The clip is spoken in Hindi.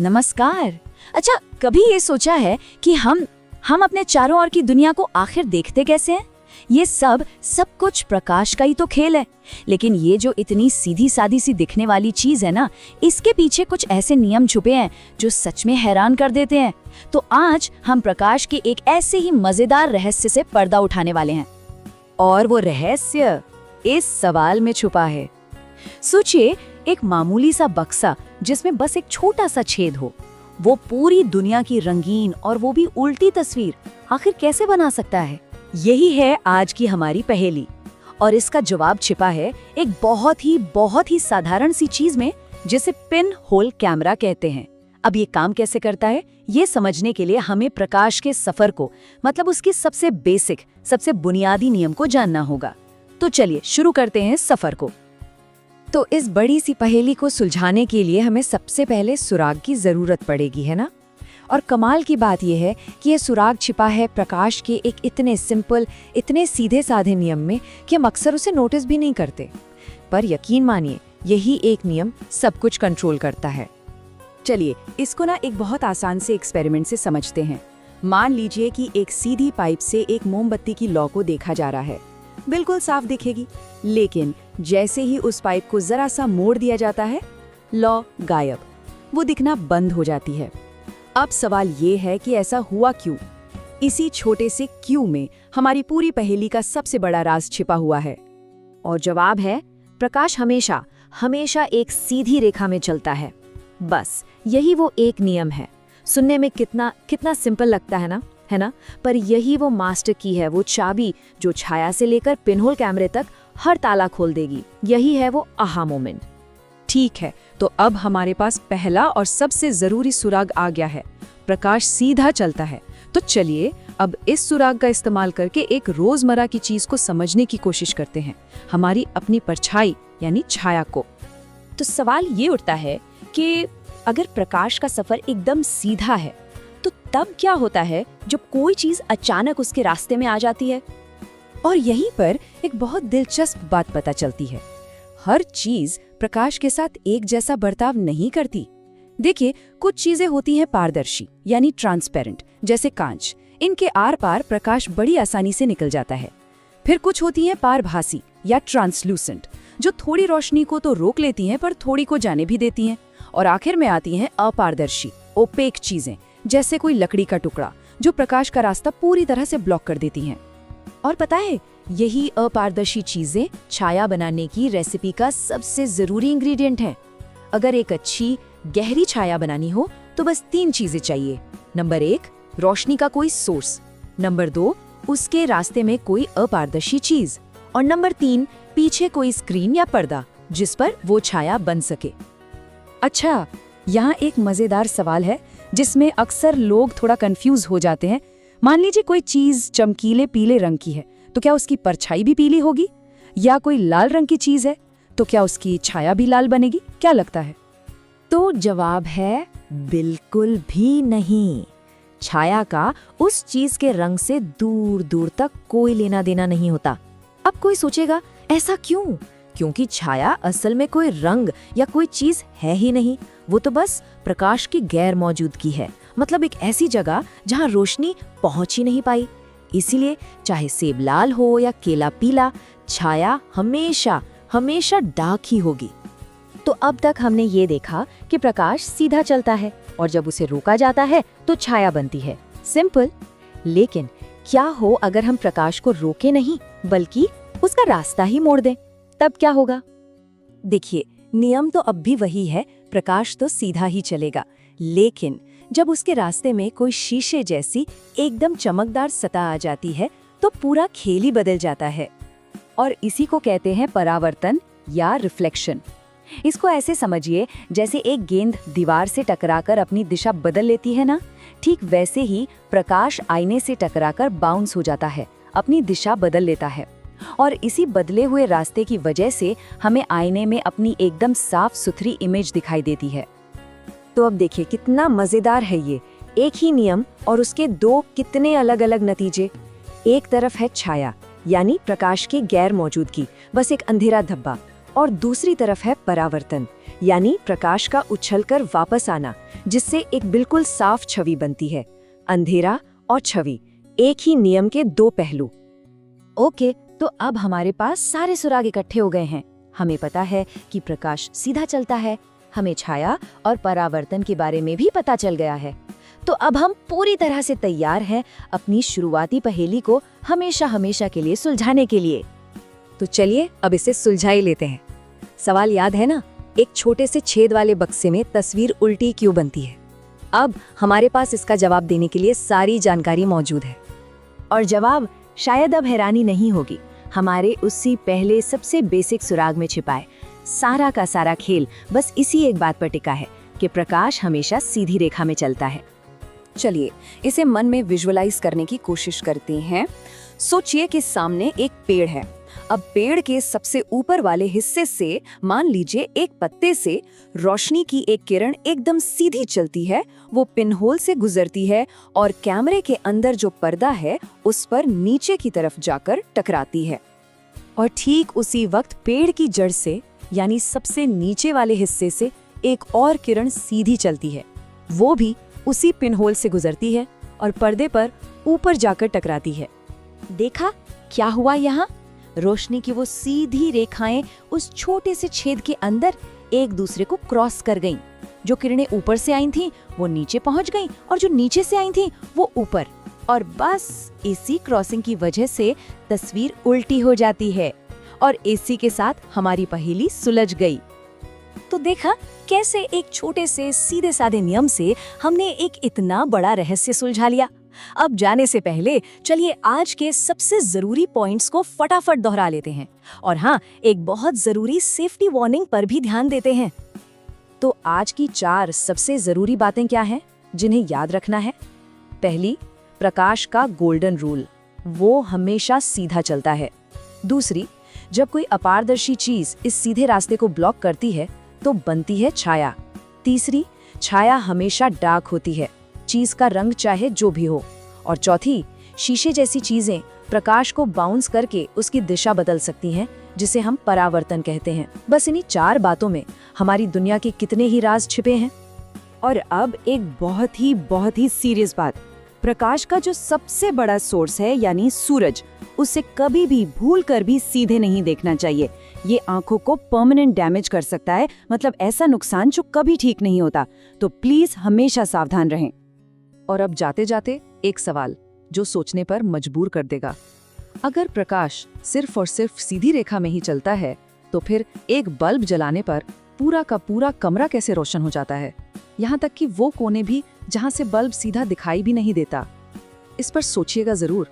नमस्कार। अच्छा, कभी ये सोचा है कि हम अपने चारों ओर की दुनिया को आखिर देखते कैसे हैं? ये सब कुछ प्रकाश का ही तो खेल है। लेकिन ये जो इतनी सीधी सादी सी दिखने वाली चीज है ना, इसके पीछे कुछ ऐसे नियम छुपे हैं जो सच में हैरान कर देते हैं। तो आज हम प्रकाश के एक ऐसे ही मजेदार रहस्य से पर्दा उठाने वाले हैं। और वो रहस्य इस सवाल में छुपा है। सोचिए, एक मामूली सा बक्सा जिसमें बस एक छोटा सा छेद हो, वो पूरी दुनिया की रंगीन और वो भी उल्टी तस्वीर आखिर कैसे बना सकता है? यही है आज की हमारी पहेली। और इसका जवाब छिपा है एक बहुत ही साधारण सी चीज में, जिसे पिन होल कैमरा कहते हैं। अब ये काम कैसे करता है, ये समझने के लिए हमें प्रकाश के सफर को, मतलब उसकी सबसे बेसिक, सबसे बुनियादी नियम को जानना होगा। तो चलिए शुरू करते हैं सफर को। तो इस बड़ी सी पहेली को सुलझाने के लिए हमें सबसे पहले सुराग की जरूरत पड़ेगी, है ना? और कमाल की बात यह है कि यह सुराग छिपा है प्रकाश के एक इतने सिंपल, इतने सीधे साधे नियम में कि हम अक्सर उसे नोटिस भी नहीं करते। पर यकीन मानिए, यही एक नियम सब कुछ कंट्रोल करता है। चलिए इसको ना एक बहुत आसान से एक्सपेरिमेंट से समझते हैं। मान लीजिए कि एक सीधी पाइप से एक मोमबत्ती की लौ को देखा जा रहा है। बिल्कुल साफ दिखेगी, लेकिन जैसे ही उस पाइप को जरा सा मोड़ दिया जाता है, लौ गायब, वो दिखना बंद हो जाती है। अब सवाल ये है कि ऐसा हुआ क्यों? इसी छोटे से क्यों में हमारी पूरी पहेली का सबसे बड़ा राज छिपा हुआ है। और जवाब है, प्रकाश हमेशा एक सीधी रेखा में चलता है। बस यही वो एक नियम है। सुनने में कितना सिंपल लगता है ना? पर यही वो मास्टर की है, वो चाबी जो छाया से लेकर पिनहोल कैमरे तक हर ताला खोल देगी। यही है वो आहा मोमेंट। ठीक है, तो अब हमारे पास पहला और सबसे जरूरी सुराग आ गया है। प्रकाश सीधा चलता है। तो चलिए अब इस सुराग का इस्तेमाल करके एक रोजमर्रा की चीज को समझने की कोशिश करते हैं, हमारी अपनी परछाई यानी छाया को। तो सवाल ये उठता है कि अगर प्रकाश का सफर एकदम सीधा है, तो तब क्या होता है जब कोई चीज अचानक उसके रास्ते में आ जाती है? और यहीं पर एक बहुत दिलचस्प बात पता चलती है। हर चीज प्रकाश के साथ एक जैसा बर्ताव नहीं करती। देखिए, कुछ चीजें होती हैं पारदर्शी यानी ट्रांसपेरेंट, जैसे कांच। इनके आर पार प्रकाश बड़ी आसानी से निकल जाता है। फिर कुछ होती हैं पारभासी या ट्रांसलूसेंट, जो थोड़ी रोशनी को तो रोक लेती हैं पर थोड़ी को जाने भी देती हैं। और आखिर में आती हैं अपारदर्शी, ओपेक चीजें, जैसे कोई लकड़ी का टुकड़ा जो प्रकाश का रास्ता पूरी तरह से ब्लॉक कर देती हैं। और पता है, यही अपारदर्शी चीजें छाया बनाने की रेसिपी का सबसे जरूरी इंग्रेडिएंट है। अगर एक अच्छी गहरी छाया बनानी हो तो बस 3 चीजें चाहिए। नंबर 1, रोशनी का कोई सोर्स। नंबर 2, उसके रास्ते में कोई अपारदर्शी चीज। और नंबर 3, पीछे कोई स्क्रीन या पर्दा जिस पर वो छाया बन सके। अच्छा, यहाँ एक मजेदार सवाल है जिसमें अक्सर लोग थोड़ा कंफ्यूज हो जाते हैं। मान लीजिए कोई चीज चमकीले पीले रंग की है, तो क्या उसकी परछाई भी पीली होगी? या कोई लाल रंग की चीज है, तो क्या उसकी छाया भी लाल बनेगी? क्या लगता है? तो जवाब है, बिल्कुल भी नहीं। छाया का उस चीज के रंग से दूर दूर तक कोई लेना देना नहीं होता। अब कोई सोचेगा, ऐसा क्यों? क्योंकि छाया असल में कोई रंग या कोई चीज है ही नहीं। वो तो बस प्रकाश की गैर मौजूदगी है, मतलब एक ऐसी जगह जहां रोशनी पहुंच ही नहीं पाई। इसीलिए चाहे सेब लाल हो या केला पीला, छाया हमेशा डार्क ही होगी। तो अब तक हमने ये देखा कि प्रकाश सीधा चलता है और जब उसे रोका जाता है तो छाया बनती है। सिंपल। लेकिन क्या हो अगर हम प्रकाश को रोके नहीं, बल्कि उसका रास्ता ही मोड़ दें? तब क्या होगा? देखिए, नियम तो अब भी वही है, प्रकाश तो सीधा ही चलेगा। लेकिन जब उसके रास्ते में कोई शीशे जैसी एकदम चमकदार सतह आ जाती है, तो पूरा खेल ही बदल जाता है। और इसी को कहते हैं परावर्तन या रिफ्लेक्शन। इसको ऐसे समझिए, जैसे एक गेंद दीवार से टकराकर अपनी दिशा बदल लेती है ना, ठीक वैसे ही प्रकाश आईने से टकराकर बाउंस हो जाता है, अपनी दिशा बदल लेता है। और इसी बदले हुए रास्ते की वजह से हमें आईने में अपनी एकदम साफ सुथरी इमेज दिखाई देती है। तो अब देखिए कितना मजेदार है ये। एक ही नियम और उसके 2 कितने अलग अलग नतीजे। एक तरफ है छाया, यानी प्रकाश की गैर मौजूदगी, बस एक अंधेरा धब्बा। और दूसरी तरफ है परावर्तन, यानी प्रकाश का उछलकर वापस आना, जिससे एक बिल्कुल साफ छवि बनती है। अंधेरा और छवि, एक ही नियम के दो पहलू। ओके, तो अब हमारे पास सारे सुराग इकट्ठे हो गए हैं। हमें पता है कि प्रकाश सीधा चलता है, हमें छाया और परावर्तन के बारे में भी पता चल गया है। तो अब हम पूरी तरह से तैयार हैं अपनी शुरुआती पहेली को हमेशा हमेशा के लिए सुलझाने के लिए। तो चलिए अब इसे सुलझा ही लेते हैं। सवाल याद है ना, एक छोटे से छेद वाले बक्से में तस्वीर उल्टी क्यों बनती है? अब हमारे पास इसका जवाब देने के लिए सारी जानकारी मौजूद है। और जवाब शायद अब हैरानी नहीं होगी, हमारे उसी पहले सबसे बेसिक सुराग में छिपा है। सारा का सारा खेल बस इसी एक बात पर टिका है कि प्रकाश हमेशा सीधी रेखा में चलता है। चलिए इसे मन में विजुअलाइज करने की कोशिश करते हैं। सोचिए कि सामने एक पेड़ है। अब पेड़ के सबसे ऊपर वाले हिस्से से मान लीजिए एक पत्ते से रोशनी की एक किरण एकदम सीधी चलती है, वो पिनहोल से गुजरती है और कैमरे के अंदर जो पर्दा है उस पर नीचे की तरफ जाकर टकराती है। और ठीक उसी वक्त पेड़ की जड़ से यानी सबसे नीचे वाले हिस्से से एक और किरण सीधी चलती है, वो भी उसी पिनहोल से गुजरती है और पर्दे पर ऊपर जाकर टकराती है। देखा क्या हुआ यहाँ? रोशनी की वो सीधी रेखाएं उस छोटे से छेद के अंदर एक दूसरे को क्रॉस कर गईं। जो किरणें ऊपर से आई थीं वो नीचे पहुंच गईं और जो नीचे से आई थीं वो ऊपर। और बस इसी क्रॉसिंग की वजह से तस्वीर उल्टी हो जाती है और इसी के साथ हमारी पहेली सुलझ गई। तो देखा कैसे एक छोटे से सीधे साधे नियम से हमने एक इतना बड़ा रहस्य सुलझा लिया। अब जाने से पहले चलिए आज के सबसे जरूरी पॉइंट्स को फटाफट दोहरा लेते हैं और हाँ, एक बहुत जरूरी सेफ्टी वार्निंग पर भी ध्यान देते हैं। तो आज की 4 सबसे जरूरी बातें क्या हैं जिन्हें याद रखना है? पहली, प्रकाश का गोल्डन रूल, वो हमेशा सीधा चलता है। दूसरी, जब कोई अपारदर्शी चीज इस सीधे रास्ते को ब्लॉक करती है तो बनती है छाया। तीसरी, छाया हमेशा डार्क होती है, चीज का रंग चाहे जो भी हो। और चौथी, शीशे जैसी चीजें प्रकाश को बाउंस करके उसकी दिशा बदल सकती हैं, जिसे हम परावर्तन कहते हैं। बस इन्हीं 4 बातों में हमारी दुनिया के कितने ही राज छिपे हैं। और अब एक बहुत ही सीरियस बात, प्रकाश का जो सबसे बड़ा सोर्स है यानी सूरज, उसे कभी भी भूलकर भी सीधे नहीं देखना चाहिए। ये आंखों को परमानेंट डैमेज कर सकता है, मतलब ऐसा नुकसान जो कभी ठीक नहीं होता। तो प्लीज हमेशा सावधान रहें। और अब जाते जाते एक सवाल जो सोचने पर मजबूर कर देगा। अगर प्रकाश सिर्फ और सिर्फ सीधी रेखा में ही चलता है तो फिर एक बल्ब जलाने पर पूरा का पूरा कमरा कैसे रोशन हो जाता है, यहाँ तक कि वो कोने भी जहाँ से बल्ब सीधा दिखाई भी नहीं देता। इस पर सोचिएगा जरूर।